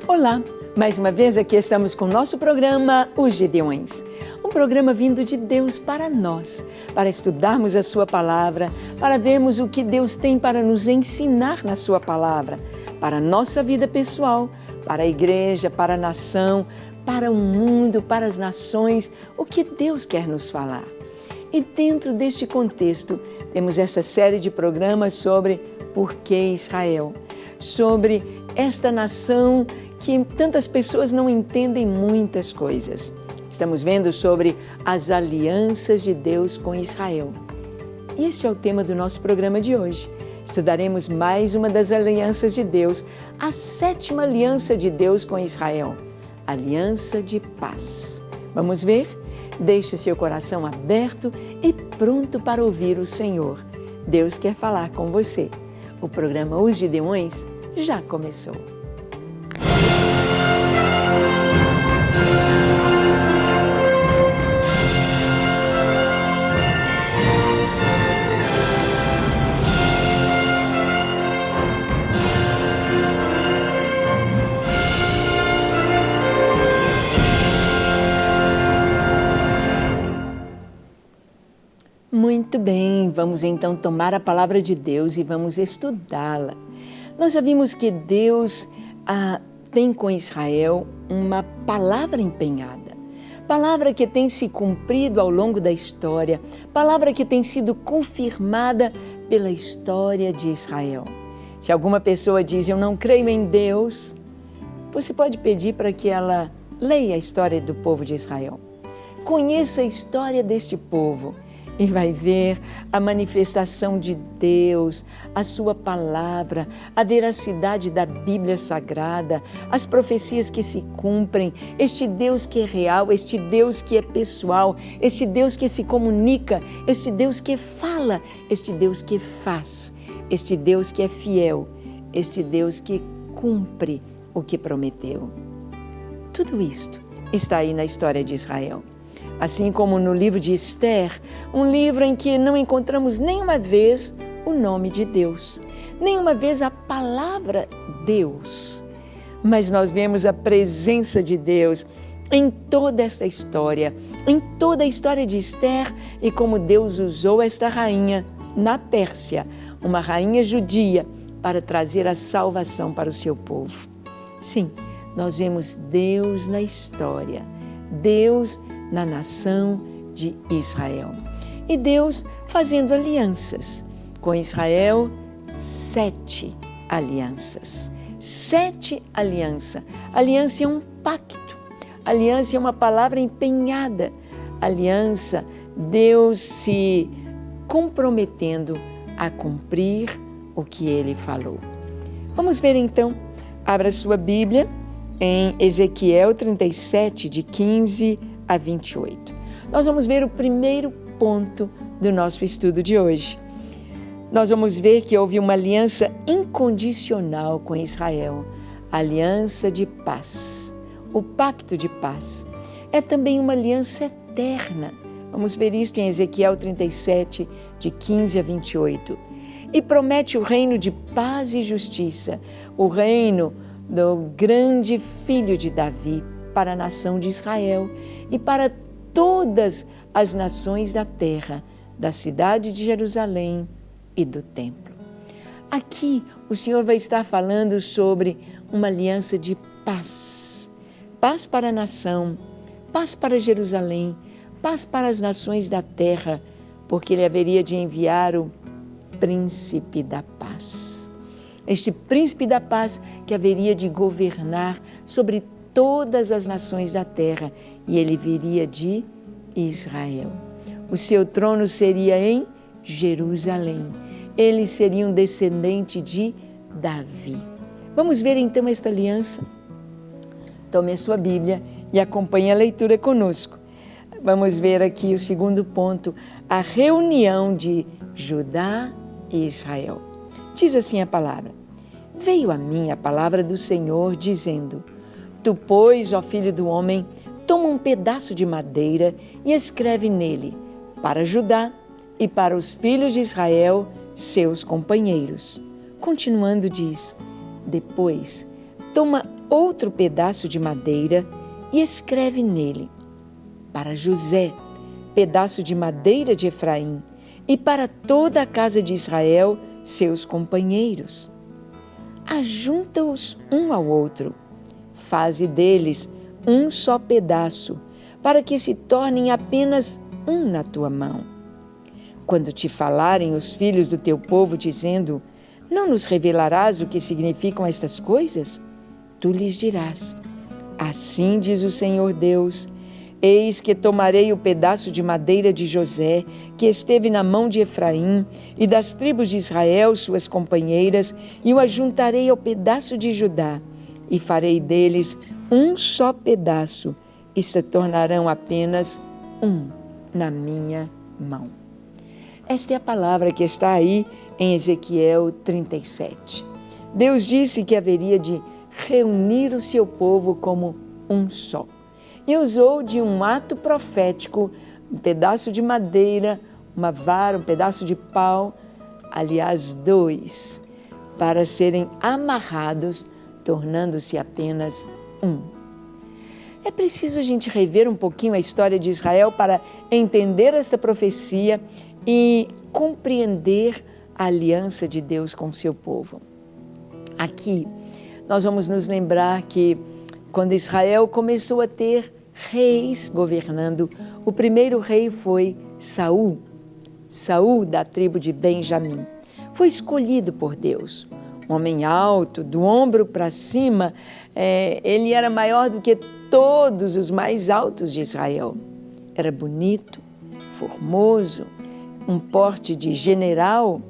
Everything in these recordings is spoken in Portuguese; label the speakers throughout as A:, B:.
A: Olá, mais uma vez aqui estamos com o nosso programa Os Gideões. Um programa vindo de Deus para nós, para estudarmos a Sua Palavra, para vermos o que Deus tem para nos ensinar na Sua Palavra, para a nossa vida pessoal, para a igreja, para a nação, para o mundo, para as nações, o que Deus quer nos falar. E dentro deste contexto, temos essa série de programas sobre por que Israel, sobre esta nação que tantas pessoas não entendem muitas coisas. Estamos vendo sobre as alianças de Deus com Israel. E este é o tema do nosso programa de hoje. Estudaremos mais uma das alianças de Deus, a 7ª aliança de Deus com Israel, aliança de paz. Vamos ver? Deixe o seu coração aberto e pronto para ouvir o Senhor. Deus quer falar com você. O programa Os Gideões já começou. Muito bem, vamos então tomar a palavra de Deus e vamos estudá-la. Nós já vimos que Deus tem com Israel uma palavra empenhada, palavra que tem se cumprido ao longo da história, palavra que tem sido confirmada pela história de Israel. Se alguma pessoa diz, eu não creio em Deus, você pode pedir para que ela leia a história do povo de Israel. Conheça a história deste povo e vai ver a manifestação de Deus, a sua palavra, a veracidade da Bíblia Sagrada, as profecias que se cumprem, este Deus que é real, este Deus que é pessoal, este Deus que se comunica, este Deus que fala, este Deus que faz, este Deus que é fiel, este Deus que cumpre o que prometeu. Tudo isto está aí na história de Israel. Assim como no livro de Esther, um livro em que não encontramos nenhuma vez o nome de Deus, nenhuma vez a palavra Deus. Mas nós vemos a presença de Deus em toda esta história, em toda a história de Esther e como Deus usou esta rainha na Pérsia, uma rainha judia, para trazer a salvação para o seu povo. Sim, nós vemos Deus na história, Deus na nação de Israel. E Deus fazendo alianças. Com Israel, 7 alianças. 7 alianças. Aliança é um pacto. Aliança é uma palavra empenhada. Aliança, Deus se comprometendo a cumprir o que Ele falou. Vamos ver então. Abra sua Bíblia em Ezequiel 37, de 15 a 28. Nós vamos ver o primeiro ponto do nosso estudo de hoje. Nós vamos ver que houve uma aliança incondicional com Israel, a aliança de paz, o pacto de paz. É também uma aliança eterna. Vamos ver isso em Ezequiel 37, de 15 a 28. E promete o reino de paz e justiça, o reino do grande filho de Davi, para a nação de Israel e para todas as nações da terra, da cidade de Jerusalém e do templo. Aqui o Senhor vai estar falando sobre uma aliança de paz. Paz para a nação, paz para Jerusalém, paz para as nações da terra, porque Ele haveria de enviar o príncipe da paz. Este príncipe da paz que haveria de governar sobre todas as nações da terra, e ele viria de Israel. O seu trono seria em Jerusalém. Ele seria um descendente de Davi. Vamos ver então esta aliança? Tome a sua Bíblia e acompanhe a leitura conosco. Vamos ver aqui o segundo ponto, a reunião de Judá e Israel. Diz assim a palavra: Veio a mim a palavra do Senhor, dizendo: Tu, pois, ó filho do homem, toma um pedaço de madeira e escreve nele, para Judá e para os filhos de Israel, seus companheiros. Continuando diz: Depois, toma outro pedaço de madeira e escreve nele: para José, pedaço de madeira de Efraim, e para toda a casa de Israel, seus companheiros. Ajunta-os um ao outro, faze deles um só pedaço, para que se tornem apenas um na tua mão. Quando te falarem os filhos do teu povo, dizendo: não nos revelarás o que significam estas coisas? Tu lhes dirás: assim diz o Senhor Deus, eis que tomarei o pedaço de madeira de José, que esteve na mão de Efraim, e das tribos de Israel, suas companheiras, e o ajuntarei ao pedaço de Judá, e farei deles um só pedaço, e se tornarão apenas um na minha mão. Esta é a palavra que está aí em Ezequiel 37. Deus disse que haveria de reunir o seu povo como um só. E usou de um ato profético, um pedaço de madeira, uma vara, um pedaço de pau, aliás, 2, para serem amarrados, tornando-se apenas um. É preciso a gente rever um pouquinho a história de Israel para entender esta profecia e compreender a aliança de Deus com o seu povo. Aqui, nós vamos nos lembrar que quando Israel começou a ter reis governando, o primeiro rei foi Saul. Saul, da tribo de Benjamim. Foi escolhido por Deus. Um homem alto, do ombro para cima, ele era maior do que todos os mais altos de Israel. Era bonito, formoso, um porte de general.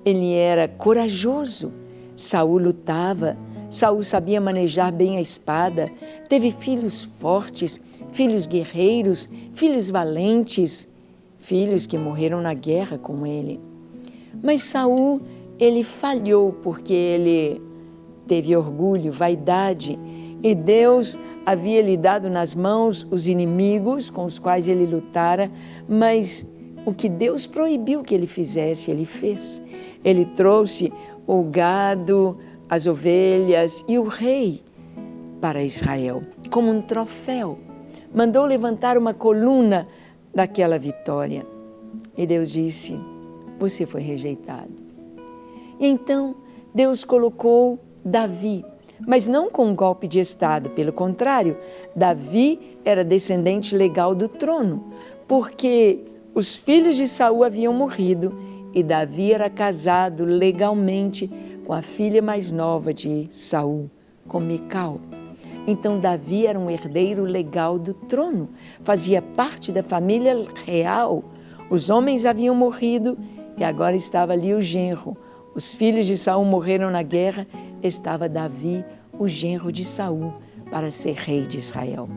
A: Ele era corajoso. Saul lutava. Saul sabia manejar bem a espada, teve filhos fortes, filhos guerreiros, filhos valentes, filhos que morreram na guerra com ele. Mas Saul, ele falhou porque ele teve orgulho, vaidade, e Deus havia lhe dado nas mãos os inimigos com os quais ele lutara, mas o que Deus proibiu que ele fizesse, ele fez. Ele trouxe o gado, as ovelhas e o rei para Israel, como um troféu. Mandou levantar uma coluna daquela vitória. E Deus disse: você foi rejeitado. E então Deus colocou Davi, mas não com um golpe de estado, pelo contrário, Davi era descendente legal do trono, porque os filhos de Saul haviam morrido e Davi era casado legalmente com a filha mais nova de Saul, com Mical. Então Davi era um herdeiro legal do trono, fazia parte da família real. Os homens haviam morrido e agora estava ali o genro. Os filhos de Saul morreram na guerra, estava Davi, o genro de Saul, para ser rei de Israel.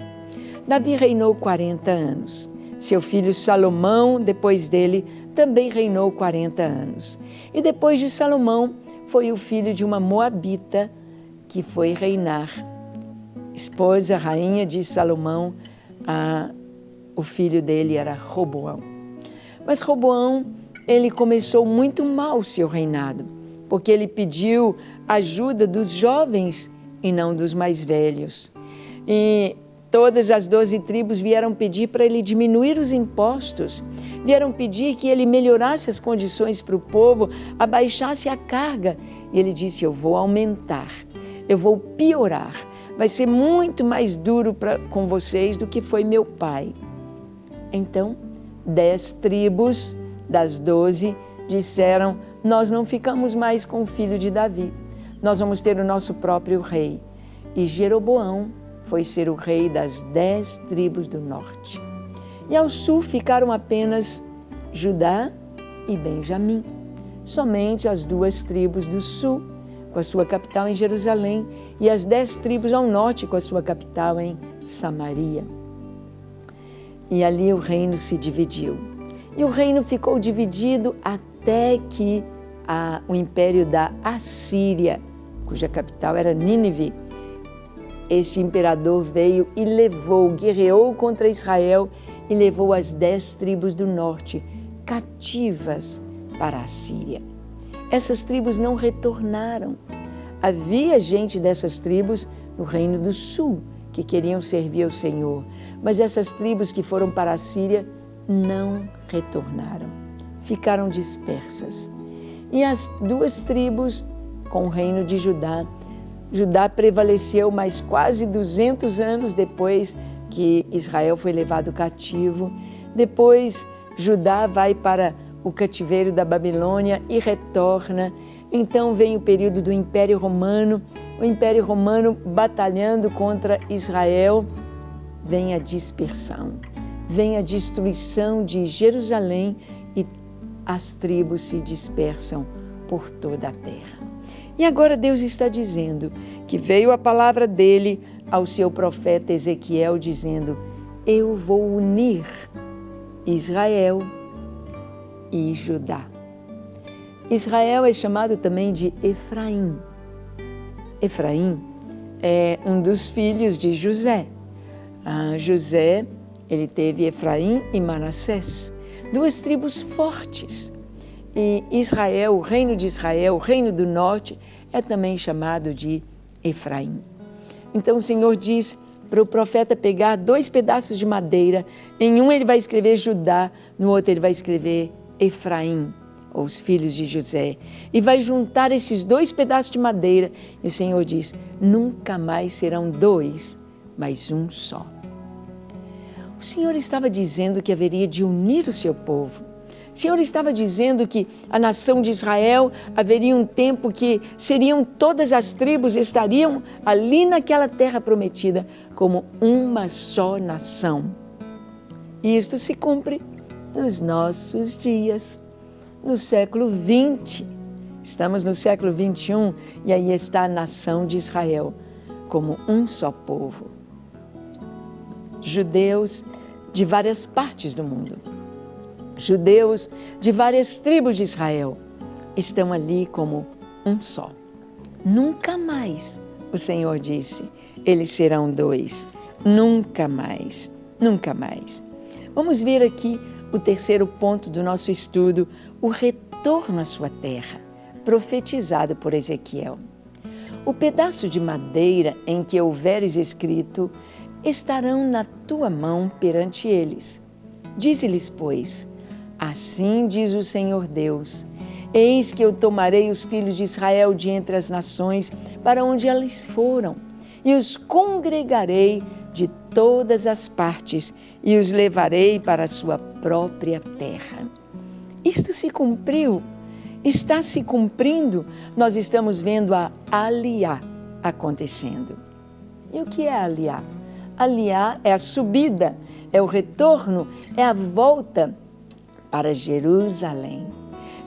A: Davi reinou 40 anos. Seu filho Salomão, depois dele, também reinou 40 anos. E depois de Salomão, foi o filho de uma moabita que foi reinar. Esposa, rainha de Salomão, o filho dele era Roboão. Mas Roboão, ele começou muito mal o seu reinado, porque ele pediu ajuda dos jovens e não dos mais velhos. E todas as 12 tribos vieram pedir para ele diminuir os impostos, vieram pedir que ele melhorasse as condições para o povo, abaixasse a carga. E ele disse: eu vou aumentar, eu vou piorar, vai ser muito mais duro com vocês do que foi meu pai. Então, 10 tribos das 12 disseram: nós não ficamos mais com o filho de Davi, nós vamos ter o nosso próprio rei. E Jeroboão foi ser o rei das 10 tribos do norte. E ao sul ficaram apenas Judá e Benjamim, somente as 2 tribos do sul, com a sua capital em Jerusalém, e as 10 tribos ao norte, com a sua capital em Samaria. E ali o reino se dividiu. E o reino ficou dividido até que o império da Assíria, cuja capital era Nínive, este imperador veio e guerreou contra Israel e levou as 10 tribos do norte cativas para a Síria. Essas tribos não retornaram. Havia gente dessas tribos no reino do sul, que queriam servir ao Senhor. Mas essas tribos que foram para a Síria não retornaram, ficaram dispersas. E as duas tribos com o reino de Judá, Judá prevaleceu mais quase 200 anos depois que Israel foi levado cativo. Depois Judá vai para o cativeiro da Babilônia e retorna. Então vem o período do Império Romano, o Império Romano batalhando contra Israel. Vem a dispersão, vem a destruição de Jerusalém e as tribos se dispersam por toda a terra. E agora Deus está dizendo que veio a palavra dele ao seu profeta Ezequiel dizendo: eu vou unir Israel e Judá. Israel é chamado também de Efraim. Efraim é um dos filhos de José. José, ele teve Efraim e Manassés, duas tribos fortes. E Israel, o reino de Israel, o reino do norte, é também chamado de Efraim. Então o Senhor diz para o profeta pegar 2 pedaços de madeira, em um ele vai escrever Judá, no outro ele vai escrever Efraim, ou os filhos de José, e vai juntar esses 2 pedaços de madeira, e o Senhor diz: nunca mais serão 2, mas um só. O Senhor estava dizendo que haveria de unir o seu povo. O Senhor estava dizendo que a nação de Israel haveria um tempo que seriam todas as tribos, estariam ali naquela terra prometida como uma só nação. E isto se cumpre nos nossos dias, no século XX. Estamos no século XXI e aí está a nação de Israel como um só povo. Judeus de várias partes do mundo, judeus de várias tribos de Israel estão ali como um só. Nunca mais, o Senhor disse, eles serão 2. Nunca mais, nunca mais. Vamos ver aqui o terceiro ponto do nosso estudo, o retorno à sua terra, profetizado por Ezequiel. O pedaço de madeira em que houveres escrito estarão na tua mão perante eles. Dize-lhes, pois, assim diz o Senhor Deus: eis que eu tomarei os filhos de Israel de entre as nações para onde eles foram, e os congregarei de todas as partes, e os levarei para a sua própria terra. Isto se cumpriu, está se cumprindo, nós estamos vendo a Aliá acontecendo. E o que é Aliá? Aliá é a subida, é o retorno, é a volta para Jerusalém.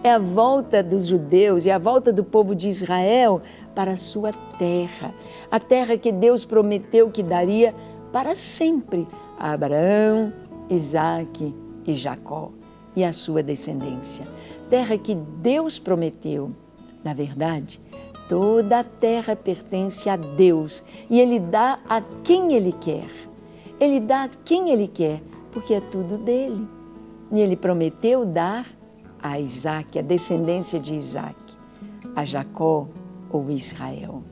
A: É a volta dos judeus, é a volta do povo de Israel para a sua terra. A terra que Deus prometeu que daria para sempre a Abraão, Isaque e Jacó e a sua descendência. Terra que Deus prometeu. Na verdade, toda a terra pertence a Deus e Ele dá a quem Ele quer. Ele dá a quem Ele quer, porque é tudo dele. E Ele prometeu dar a Isaque, a descendência de Isaque, a Jacó ou Israel.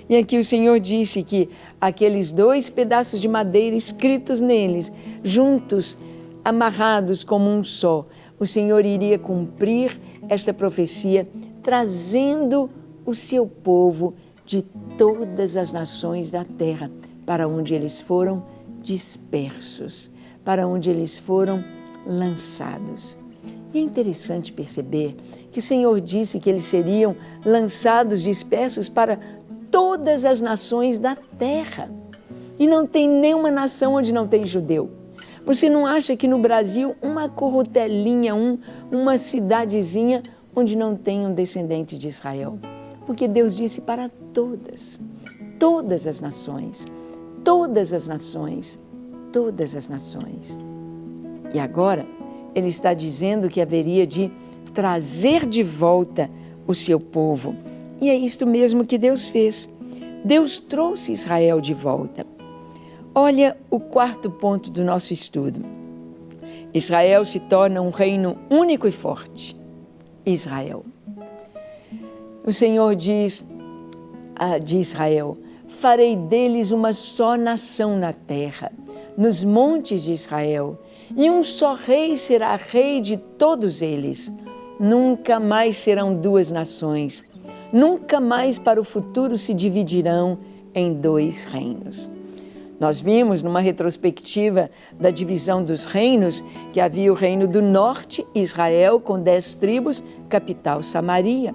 A: E aqui o Senhor disse que aqueles 2 pedaços de madeira escritos neles, juntos, amarrados como um só, o Senhor iria cumprir esta profecia, trazendo o seu povo de todas as nações da terra, para onde eles foram dispersos, para onde eles foram lançados. E é interessante perceber que o Senhor disse que eles seriam lançados, dispersos para todas as nações da terra. E não tem nenhuma nação onde não tem judeu. Você não acha que no Brasil uma corrutelinha, uma cidadezinha onde não tem um descendente de Israel? Porque Deus disse para todas as nações, todas as nações, todas as nações. E agora Ele está dizendo que haveria de trazer de volta o seu povo. E é isto mesmo que Deus fez. Deus trouxe Israel de volta. Olha o 4º ponto do nosso estudo. Israel se torna um reino único e forte. Israel. O Senhor diz de Israel: farei deles uma só nação na terra, nos montes de Israel, e um só rei será rei de todos eles. Nunca mais serão duas nações, nunca mais para o futuro se dividirão em dois reinos. Nós vimos numa retrospectiva da divisão dos reinos que havia o reino do norte, Israel, com 10 tribos, capital Samaria.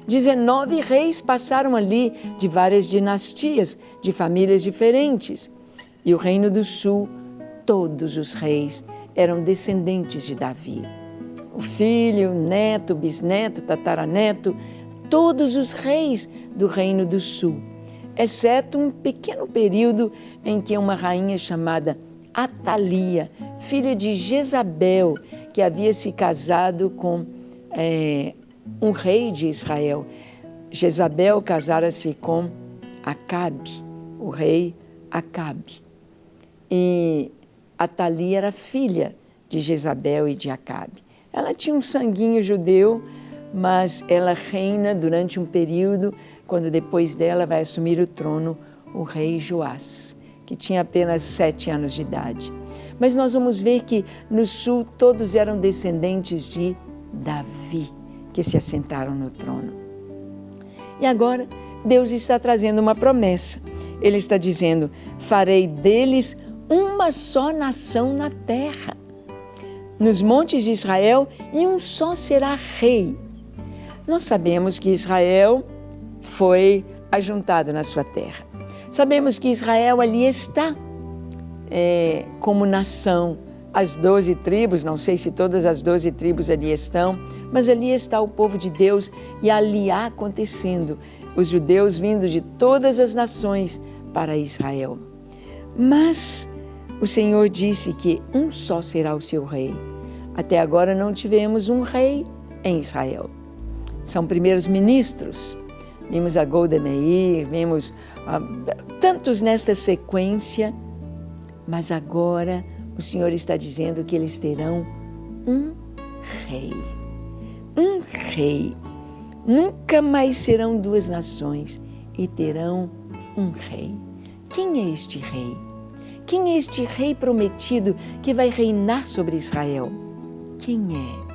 A: 19 reis passaram ali de várias dinastias, de famílias diferentes. E o reino do sul, todos os reis eram descendentes de Davi. O filho, o neto, o bisneto, tataraneto, todos os reis do reino do sul, exceto um pequeno período em que uma rainha chamada Atalia, filha de Jezabel, que havia se casado com um rei de Israel. Jezabel casara-se com Acabe, o rei Acabe. E Atalia era filha de Jezabel e de Acabe. Ela tinha um sanguinho judeu, mas ela reina durante um período, quando depois dela vai assumir o trono o rei Joás, que tinha apenas 7 anos de idade. Mas nós vamos ver que no sul todos eram descendentes de Davi, que se assentaram no trono. E agora Deus está trazendo uma promessa. Ele está dizendo: farei deles uma só nação na terra, nos montes de Israel, e um só será rei. Nós sabemos que Israel foi ajuntado na sua terra. Sabemos que Israel ali está como nação. As 12 tribos, não sei se todas as 12 tribos ali estão, mas ali está o povo de Deus e ali há acontecendo os judeus vindo de todas as nações para Israel. Mas o Senhor disse que um só será o seu rei. Até agora não tivemos um rei em Israel. São primeiros ministros. Vimos a Golda Meir, vimos tantos nesta sequência, mas agora o Senhor está dizendo que eles terão um rei. Um rei. Nunca mais serão duas nações e terão um rei. Quem é este rei? Quem é este rei prometido que vai reinar sobre Israel? Quem é?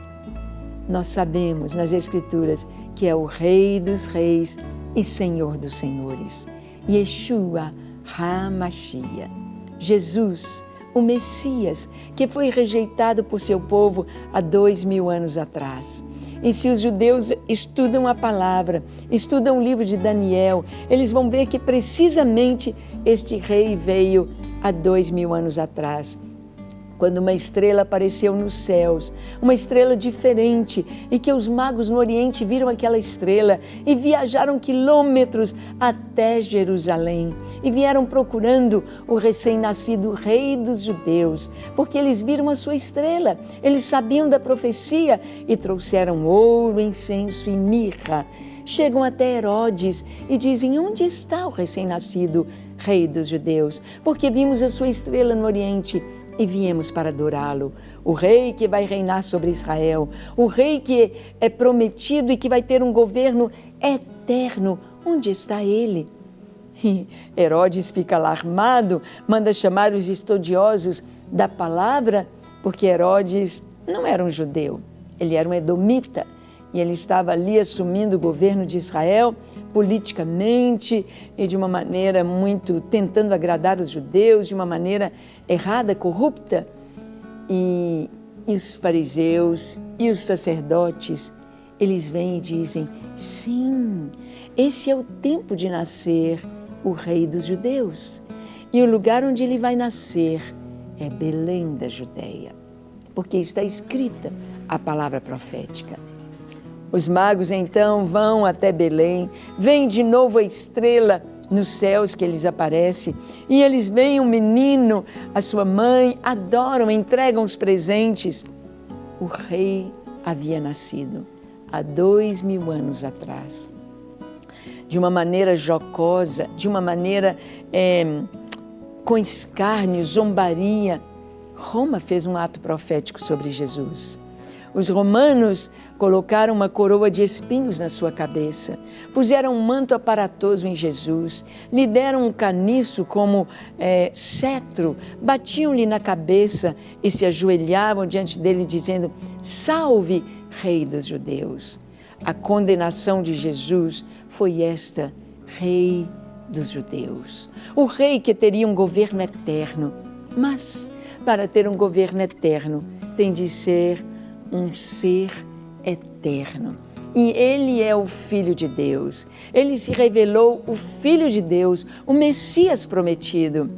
A: Nós sabemos nas Escrituras que é o Rei dos Reis e Senhor dos Senhores. Yeshua HaMashiach, Jesus, o Messias, que foi rejeitado por seu povo há 2000 anos atrás. E se os judeus estudam a palavra, estudam o livro de Daniel, eles vão ver que precisamente este rei veio há 2000 anos atrás, quando uma estrela apareceu nos céus, uma estrela diferente, e que os magos no Oriente viram aquela estrela e viajaram quilômetros até Jerusalém e vieram procurando o recém-nascido rei dos judeus, porque eles viram a sua estrela, eles sabiam da profecia e trouxeram ouro, incenso e mirra. Chegam até Herodes e dizem: onde está o recém-nascido rei dos judeus? Porque vimos a sua estrela no Oriente e viemos para adorá-lo. O rei que vai reinar sobre Israel, o rei que é prometido e que vai ter um governo eterno. Onde está ele? E Herodes fica alarmado, manda chamar os estudiosos da palavra, porque Herodes não era um judeu, ele era um edomita. E ele estava ali assumindo o governo de Israel politicamente e de uma maneira muito tentando agradar os judeus, de uma maneira errada, corrupta. E os fariseus e os sacerdotes, eles vêm e dizem: sim, esse é o tempo de nascer o rei dos judeus. E o lugar onde ele vai nascer é Belém da Judeia, porque está escrita a palavra profética. Os magos então vão até Belém, vem de novo a estrela nos céus que eles aparecem, e eles veem um menino, a sua mãe, adoram, entregam os presentes. O rei havia nascido há 2000 anos atrás, de uma maneira jocosa, de uma maneira com escárnio, zombaria. Roma fez um ato profético sobre Jesus. Os romanos colocaram uma coroa de espinhos na sua cabeça, puseram um manto aparatoso em Jesus, lhe deram um caniço como cetro, batiam-lhe na cabeça e se ajoelhavam diante dele dizendo: salve, Rei dos Judeus. A condenação de Jesus foi esta: Rei dos Judeus. O rei que teria um governo eterno, mas para ter um governo eterno tem de ser um ser eterno. E ele é o Filho de Deus. Ele se revelou o Filho de Deus, o Messias prometido.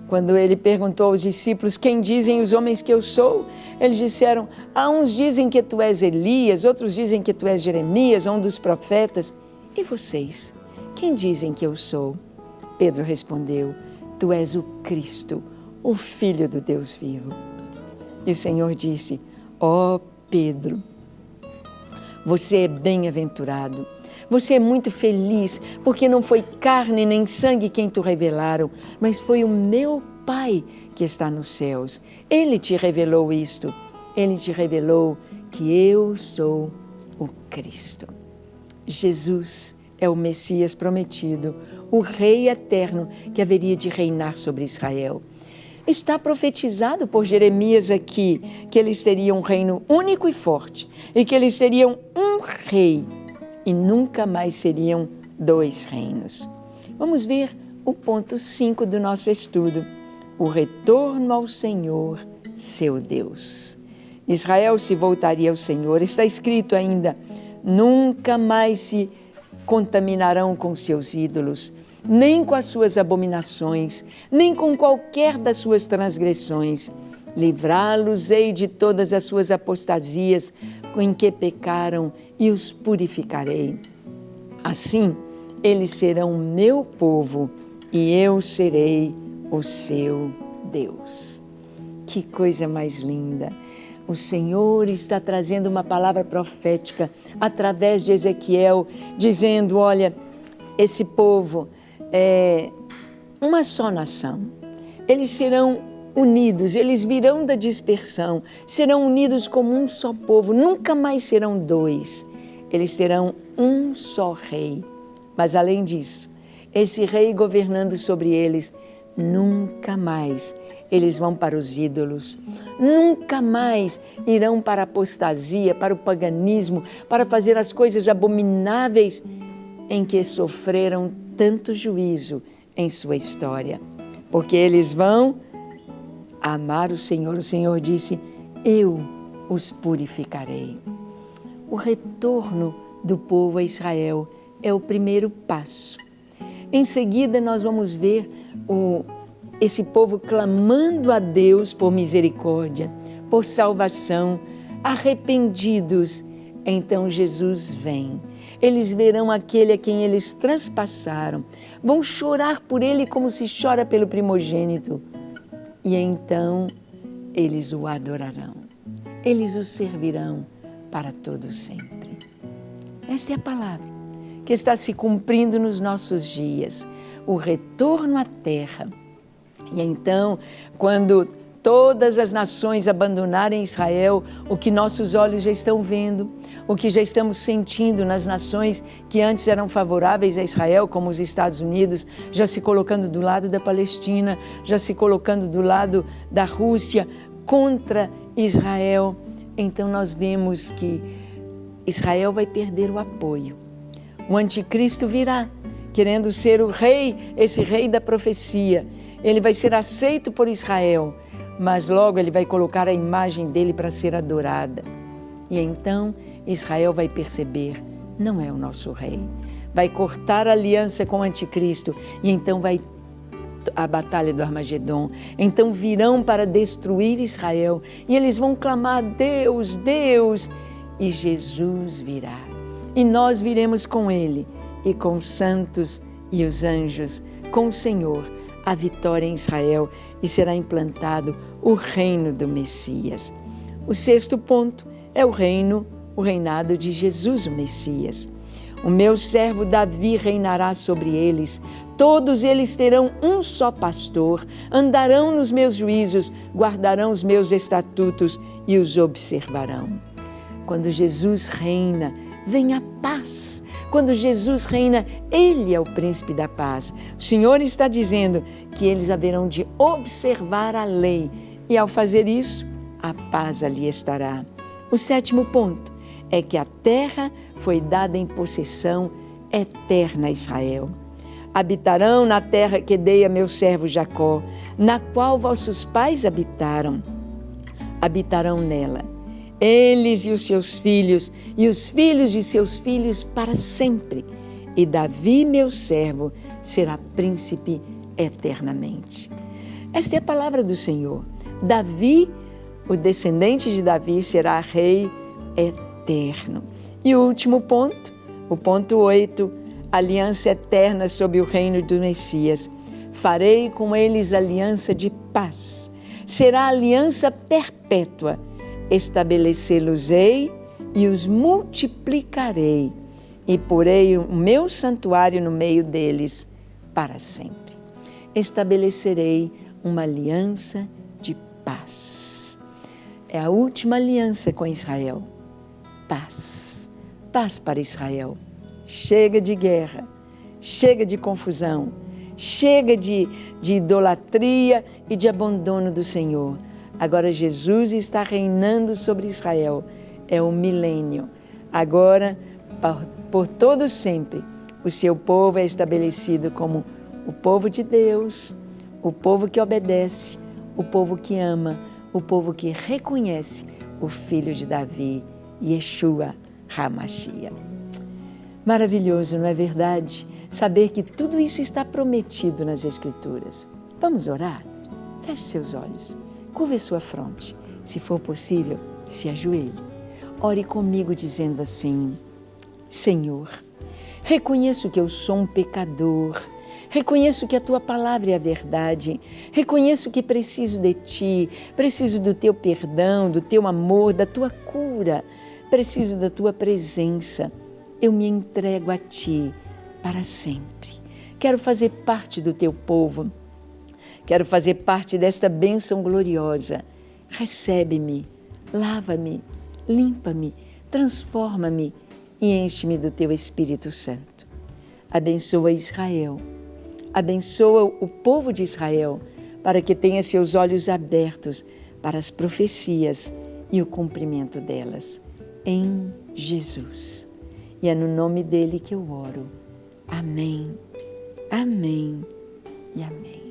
A: Quando ele perguntou aos discípulos: quem dizem os homens que eu sou? Eles disseram: uns dizem que tu és Elias, outros dizem que tu és Jeremias, um dos profetas. E vocês? Quem dizem que eu sou? Pedro respondeu: tu és o Cristo, o Filho do Deus vivo. E o Senhor disse: ó Pedro, você é bem-aventurado, você é muito feliz, porque não foi carne nem sangue quem te revelaram, mas foi o meu Pai que está nos céus. Ele te revelou isto, ele te revelou que eu sou o Cristo. Jesus é o Messias prometido, o Rei eterno que haveria de reinar sobre Israel. Está profetizado por Jeremias aqui que eles teriam um reino único e forte e que eles teriam um rei e nunca mais seriam dois reinos. Vamos ver o ponto 5 do nosso estudo: o retorno ao Senhor, seu Deus. Israel se voltaria ao Senhor. Está escrito ainda: nunca mais se contaminarão com seus ídolos, nem com as suas abominações, nem com qualquer das suas transgressões. Livrá-los-ei de todas as suas apostasias em que pecaram e os purificarei. Assim, eles serão meu povo e eu serei o seu Deus. Que coisa mais linda! O Senhor está trazendo uma palavra profética através de Ezequiel, dizendo: olha, esse povo é uma só nação. Eles serão unidos, eles virão da dispersão, serão unidos como um só povo, nunca mais serão dois. Eles terão um só rei. Mas além disso, esse rei governando sobre eles, nunca mais eles vão para os ídolos, nunca mais irão para a apostasia, para o paganismo, para fazer as coisas abomináveis em que sofreram tanto juízo em sua história. Porque eles vão amar o Senhor. O Senhor disse: eu os purificarei. O retorno do povo a Israel é o primeiro passo. Em seguida, nós vamos ver esse povo clamando a Deus por misericórdia, por salvação, arrependidos. Então Jesus vem. Eles verão aquele a quem eles transpassaram, vão chorar por ele como se chora pelo primogênito. E então eles o adorarão, eles o servirão para todo sempre. Esta é a palavra que está se cumprindo nos nossos dias, o retorno à terra. E então, quando todas as nações abandonarem Israel, o que nossos olhos já estão vendo, o que já estamos sentindo nas nações que antes eram favoráveis a Israel, como os Estados Unidos, já se colocando do lado da Palestina, já se colocando do lado da Rússia contra Israel. Então nós vemos que Israel vai perder o apoio. O anticristo virá, querendo ser o rei, esse rei da profecia. Ele vai ser aceito por Israel, mas logo ele vai colocar a imagem dele para ser adorada. E então Israel vai perceber: não é o nosso rei. Vai cortar a aliança com o anticristo e então vai a batalha do Armagedon. Então virão para destruir Israel e eles vão clamar: Deus, Deus, e Jesus virá. E nós viremos com ele e com os santos e os anjos, com o Senhor, a vitória em Israel, e será implantado o reino do Messias. O sexto ponto é o reinado de Jesus, o Messias. O meu servo Davi reinará sobre eles. Todos eles terão um só pastor, andarão nos meus juízos, guardarão os meus estatutos e os observarão. Quando Jesus reina, vem a paz. Quando Jesus reina, Ele é o príncipe da paz. O Senhor está dizendo que eles haverão de observar a lei e, ao fazer isso, a paz ali estará. O 7º ponto é que a terra foi dada em possessão eterna a Israel. Habitarão na terra que dei a meu servo Jacó, na qual vossos pais habitaram. Habitarão nela, eles e os seus filhos, e os filhos de seus filhos para sempre. E Davi, meu servo, será príncipe eternamente. Esta é a palavra do Senhor. Davi, o descendente de Davi, será rei eterno. E o último ponto, o ponto 8, aliança eterna sob o reino do Messias. Farei com eles aliança de paz. Será aliança perpétua. Estabelecê-los-ei e os multiplicarei, e porei o meu santuário no meio deles para sempre. Estabelecerei uma aliança de paz. É a última aliança com Israel. Paz. Paz para Israel. Chega de guerra, chega de confusão, chega de idolatria e de abandono do Senhor. Agora Jesus está reinando sobre Israel. É o milênio. Agora, por todo sempre, o seu povo é estabelecido como o povo de Deus, o povo que obedece, o povo que ama, o povo que reconhece o Filho de Davi, Yeshua HaMashiach. Maravilhoso, não é verdade? Saber que tudo isso está prometido nas Escrituras. Vamos orar? Feche seus olhos. Curve sua fronte. Se for possível, se ajoelhe. Ore comigo dizendo assim: Senhor, reconheço que eu sou um pecador. Reconheço que a Tua palavra é a verdade. Reconheço que preciso de Ti. Preciso do Teu perdão, do Teu amor, da Tua cura. Preciso da Tua presença. Eu me entrego a Ti para sempre. Quero fazer parte do Teu povo. Quero fazer parte desta bênção gloriosa. Recebe-me, lava-me, limpa-me, transforma-me e enche-me do Teu Espírito Santo. Abençoa Israel, abençoa o povo de Israel, para que tenha seus olhos abertos para as profecias e o cumprimento delas. Em Jesus. E é no nome dele que eu oro. Amém, amém e amém.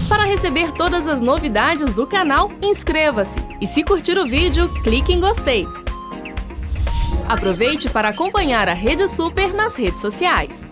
B: Para receber todas as novidades do canal, inscreva-se e, se curtir o vídeo, clique em gostei. Aproveite para acompanhar a Rede Super nas redes sociais.